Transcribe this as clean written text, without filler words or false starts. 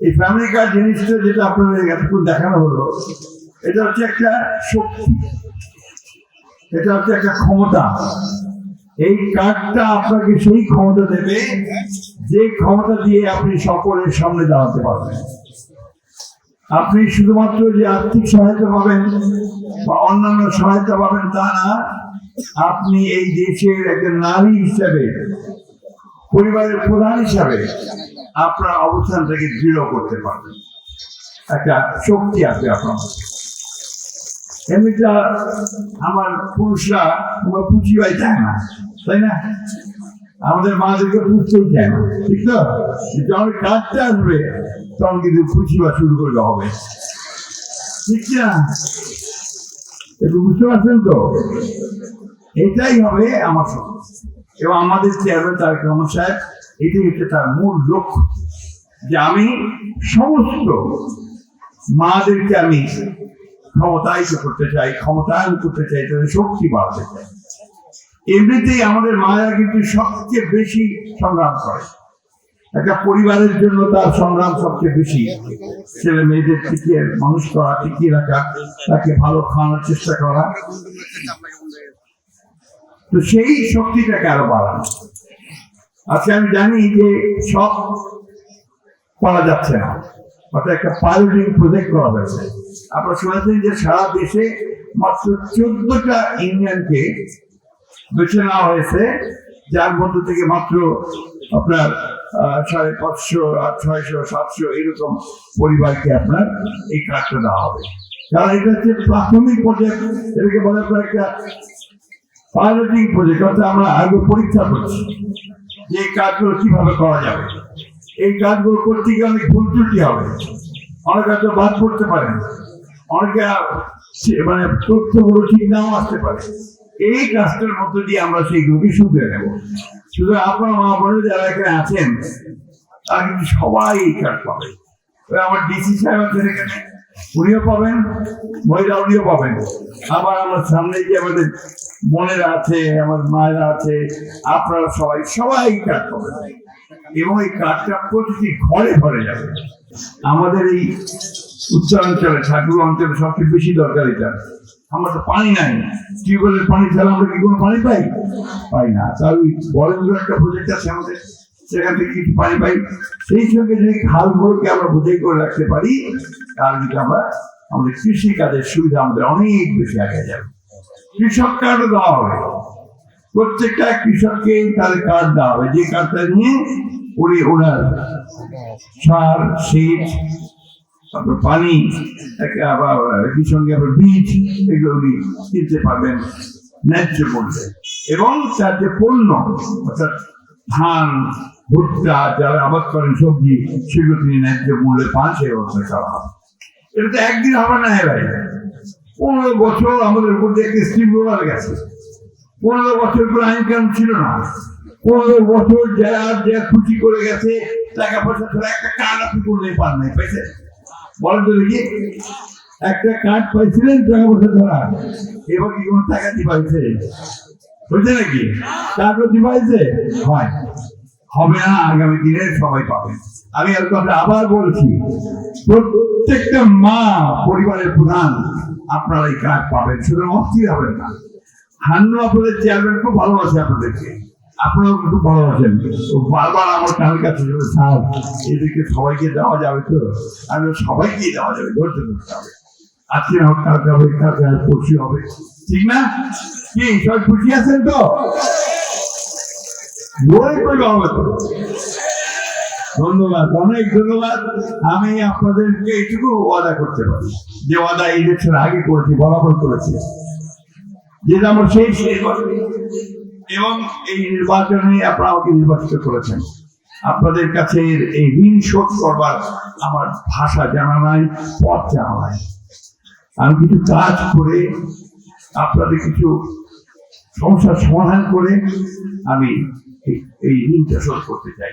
এই family card জিনিসটা যেটা আপনাদের এতক্ষণ দেখানো হলো, এটা হচ্ছে একটা শক্তি, এটা হচ্ছে একটা ক্ষমতা। এই কার্ডটা আপনাকে সেই ক্ষমতা দেবে যে ক্ষমতা দিয়ে আপনি সকলের সামনে দাঁড়াতে পারবেন। আপনি শুধুমাত্র যে আর্থিক সহায়তা পাবেন বা অন্যান্য সহায়তা পাবেন তা না, আপনি এই দেশের একজন নারী হিসাবে, পরিবারের প্রধান হিসাবে আপনার অবস্থানটাকে দৃঢ় করতে পারবেন। একটা শক্তি আছে আপনার। এমনিটা আমার পুরুষরা আমরা পুঁজিবাই চায় না, তাই না? আমাদের মাদেরকে পুষতেই চায় না, ঠিক তো? যখন কাজটা আসবে তখন কিন্তু পুঁজিবা শুরু করতে হবে, ঠিক না? একটু বুঝতে পারছেন তো? এটাই হবে আমার সঙ্গে। এবং আমাদের চেয়ারম্যান তারেক রহমান সাহেব এটাই হচ্ছে তার মূল লক্ষ্য, যে আমি সমস্ত মাদেরকে আমি ক্ষমতায়িত করতে চাই, ক্ষমতায়ন করতে চাই, তাদের শক্তি বাড়াতে চাই। এমনিতেই আমাদের মায়েরা কিন্তু সবচেয়ে বেশি সংগ্রাম করে। একটা পরিবারের জন্য তার সংগ্রাম সবচেয়ে বেশি। ছেলে মেয়েদের টিকিয়ে মানুষ করা, টিকিয়ে রাখা, তাকে ভালো খাওয়ানোর চেষ্টা করা, তো সেই শক্তিটাকে আরো বাড়ানো। আজকে আমি জানি যে সব করা যাচ্ছে না, অর্থাৎ একটা পাইলটিং প্রজেক্ট করা হয়েছে। আপনারা শুনেছেন যে সারা দেশে মাত্র 14টা ইউনিয়নকে বেছে নেওয়া হয়েছে, যার মধ্য থেকে মাত্র আপনার 550, 600, 700 এরকম পরিবারকে আপনার এই কার্ডটা দেওয়া হবে। কারণ এটা হচ্ছে প্রাথমিক পর্যায়ে, এটাকে বলে আপনার একটা পাইলটিং প্রজেক্ট, অর্থাৎ আমরা আগে পরীক্ষা করছি যে এই কাজগুলো কিভাবে করা যাবে। এই কাজগুলো করতে গিয়ে অনেক ভুল ত্রুটি হবে, অনেক হয়তো বাদ পড়তে পারে, অনেকে মানে তথ্যগুলো ঠিক নাও আসতে পারে। এই কাজটার মধ্য দিয়ে আমরা সেইগুলোকে শুধরে নেব। শুধু আপনার মা বোনের যারা এখানে আছেন তারা কিন্তু সবাই এই কাজ পাবে। আমার ডিসি সাহেব আছেন এখানে, উনিও পাবেন, মহিলা উনিও পাবেন। আবার আমার সামনে যে আমাদের বোনেরা আছে, আমার মায়েরা আছে, আপনারা সবাই কাজ পাবেন। এবং এই কাজটা প্রতিটি ঘরে ঘরে যাবে। আমাদের এই উত্তরাঞ্চলে, ঠাকুর অঞ্চলে সবচেয়ে বেশি দরকার এটা। আমরা তো পানি নাই, টিউবওয়েলের পানি ছাড়া আমরা কি কোনো পানি পাই না। তার ওই বরেন্দ্র একটা প্রজেক্ট আছে আমাদের, সেখান থেকে কিছু পানি পাই। সেই সঙ্গে যদি খালগুলোকে আমরা বোঝাই করে রাখতে পারি, তাহলে কিন্তু আমরা আমাদের কৃষি কাজের সুবিধা আমাদের অনেক বেশি আগে যাবে। কৃষক কার্ডও দেওয়া হবে, প্রত্যেকটা কৃষককে তাদের কার্ড দেওয়া হবে, যে কার্ডটা নিয়ে ওনার সার, সেচ, তারপর পানি, একই সঙ্গে আবার বীজ, এগুলো উনি কিনতে পারবেন ন্যায্য মূল্যে। এবং তার যে পণ্য, অর্থাৎ ধান, ভুট্টা যারা আবাদ করেন, সবজি, সেগুলো তিনি ন্যায্য মূল্যে পান, সেই ব্যবস্থা করা হবে। এটা তো একদিন হবে না। ভাই 15 বছর আমাদের উপর দিয়ে একটা স্টিম রোলার গেছে। 15 বছর করে আইন কানুন ছিল না। 15 বছর যারা খুশি করে গেছে, টাকা পয়সা ছাড়া একটা কার্ড আপনি করলে পান নাই, পাইছে? বলেন তো দেখি, একটা কার্ড পাইছিলেন টাকা পয়সা ছাড়া, এবার কি কোনো টাকা দিবাইছে? হয়েছে নাকি? কার্ডও দিবাইছে? হয় হবে না, আগামী দিনে সবাই পাবে। আমি আর কথা আবার বলছি, প্রত্যেকটা মা, পরিবারের প্রধান, আপনারা এই কার্ড পাবেন, শুধু অস্থির হবেন না। হান্নু আপনাদের চেয়ারম্যান খুব ভালোবাসে আপনাদেরকে, আপনারাও খুব ভালোবাসেন। বারবার আমার কানের কাছে স্যার এদেরকে সবাইকে দেওয়া যাবে তো? আমি সবাইকে দেওয়া যাবে, ধরতে ধরতে হবে। আজকে হোক, কালকে হবে, কালকে পরশু হবে, ঠিক না? কি সবাই খুশি আছেন তো? ধন্যবাদ, অনেক ধন্যবাদ। আমি আপনাদেরকে এইটুকু ওয়াদা করতে পারি, যে ওয়াদা ইলেকশন আগে করেছি, বরাবর করেছি, যেটা আমার শেষ নির্বাচন, এবং এই নির্বাচনে আপনারা আমাকে নির্বাচিত করেছেন। আপনাদের কাছে এই ঋণ শোধ করবার আমার ভাষা জানা নাই, পথ জানা নাই। আমি কিছু কাজ করে, আপনাদের কিছু সমস্যার সমাধান করে আমি এই ঋণটা শোধ করতে চাই।